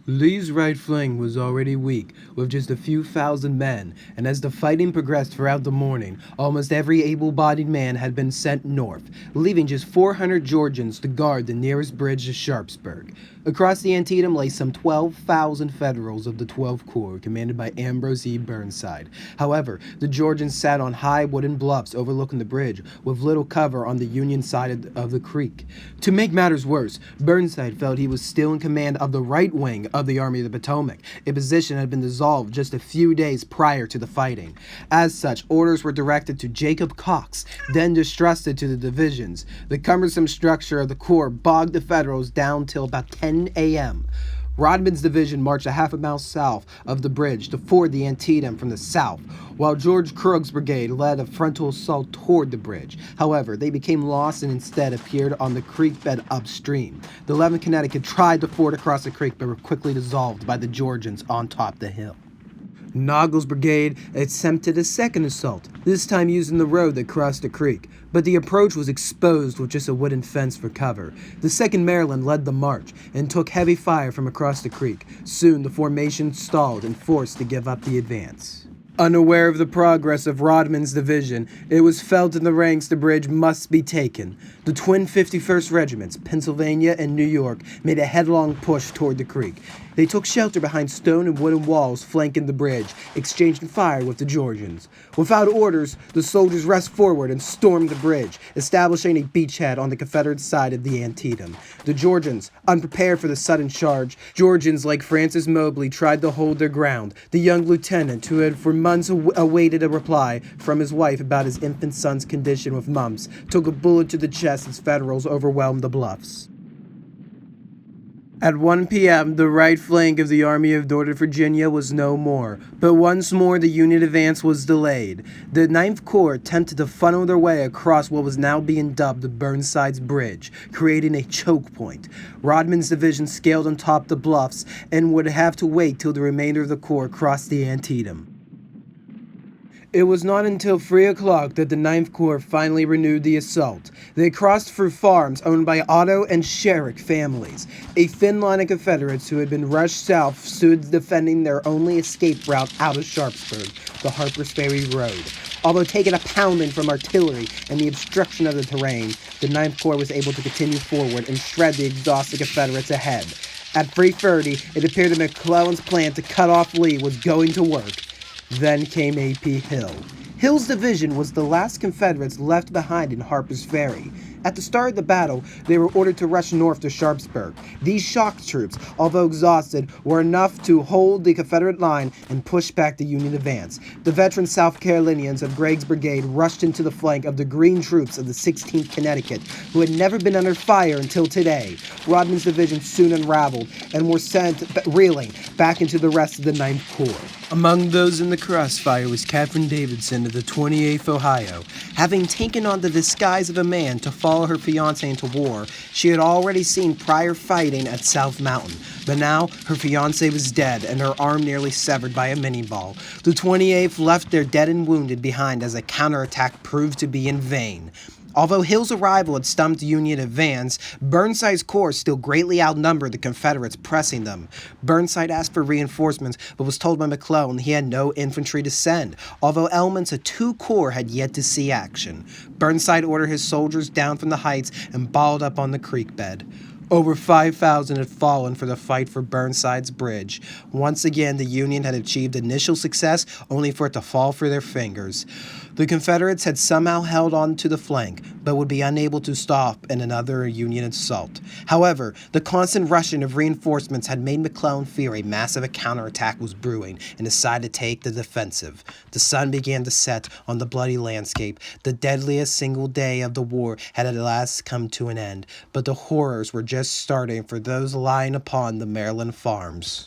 Lee's right flank was already weak, with just a few thousand men, and as the fighting progressed throughout the morning, almost every able-bodied man had been sent north, leaving just 400 Georgians to guard the nearest bridge to Sharpsburg. Across the Antietam lay some 12,000 Federals of the 12th Corps, commanded by Ambrose E. Burnside. However, the Georgians sat on high wooden bluffs overlooking the bridge, with little cover on the Union side of the creek. To make matters worse, Burnside felt he was still in command of the right wing of the Army of the Potomac, a position had been dissolved just a few days prior to the fighting. As such, orders were directed to Jacob Cox, then distrusted to the divisions. The cumbersome structure of the Corps bogged the Federals down till about 10 a.m. Rodman's division marched a half a mile south of the bridge to ford the Antietam from the south, while George Krug's brigade led a frontal assault toward the bridge. However, they became lost and instead appeared on the creek bed upstream. The 11th Connecticut tried to ford across the creek but were quickly dissolved by the Georgians on top the hill. Nagel's brigade attempted a second assault, this time using the road that crossed the creek, but the approach was exposed with just a wooden fence for cover. The 2nd Maryland led the march and took heavy fire from across the creek. Soon the formation stalled and forced to give up the advance. Unaware of the progress of Rodman's division, it was felt in the ranks the bridge must be taken. The twin 51st Regiments, Pennsylvania and New York, made a headlong push toward the creek. They took shelter behind stone and wooden walls flanking the bridge, exchanging fire with the Georgians. Without orders, the soldiers rushed forward and stormed the bridge, establishing a beachhead on the Confederate side of the Antietam. The Georgians, unprepared for the sudden charge, Georgians like Francis Mobley tried to hold their ground. The young lieutenant, who had for months awaited a reply from his wife about his infant son's condition with mumps, took a bullet to the chest as Federals overwhelmed the bluffs. At 1 p.m., the right flank of the Army of Northern Virginia was no more, but once more the Union advance was delayed. The 9th Corps attempted to funnel their way across what was now being dubbed the Burnsides Bridge, creating a choke point. Rodman's division scaled on top the bluffs and would have to wait till the remainder of the Corps crossed the Antietam. It was not until 3 o'clock that the 9th Corps finally renewed the assault. They crossed through farms owned by Otto and Sherrick families. A thin line of Confederates who had been rushed south stood defending their only escape route out of Sharpsburg, the Harper's Ferry Road. Although taking a pounding from artillery and the obstruction of the terrain, the 9th Corps was able to continue forward and shred the exhausted Confederates ahead. At 3:30, it appeared that McClellan's plan to cut off Lee was going to work. Then came A.P. Hill. Hill's division was the last Confederates left behind in Harper's Ferry. At the start of the battle, they were ordered to rush north to Sharpsburg. These shock troops, although exhausted, were enough to hold the Confederate line and push back the Union advance. The veteran South Carolinians of Gregg's brigade rushed into the flank of the Green troops of the 16th Connecticut, who had never been under fire until today. Rodman's division soon unraveled and were sent reeling back into the rest of the 9th Corps. Among those in the crossfire was Catherine Davidson of the 28th Ohio. Having taken on the disguise of a man to follow her fiancé into war, she had already seen prior fighting at South Mountain. But now, her fiancé was dead and her arm nearly severed by a minie-ball. The 28th left their dead and wounded behind as a counterattack proved to be in vain. Although Hill's arrival had stumped Union advance, Burnside's corps still greatly outnumbered the Confederates pressing them. Burnside asked for reinforcements, but was told by McClellan he had no infantry to send, although elements of 2 corps had yet to see action. Burnside ordered his soldiers down from the heights and balled up on the creek bed. Over 5,000 had fallen for the fight for Burnsides Bridge. Once again, the Union had achieved initial success only for it to fall through their fingers. The Confederates had somehow held on to the flank, but would be unable to stop in another Union assault. However, the constant rushing of reinforcements had made McClellan fear a massive counterattack was brewing and decide to take the defensive. The sun began to set on the bloody landscape. The deadliest single day of the war had at last come to an end, but the horrors were just starting for those lying upon the Maryland farms.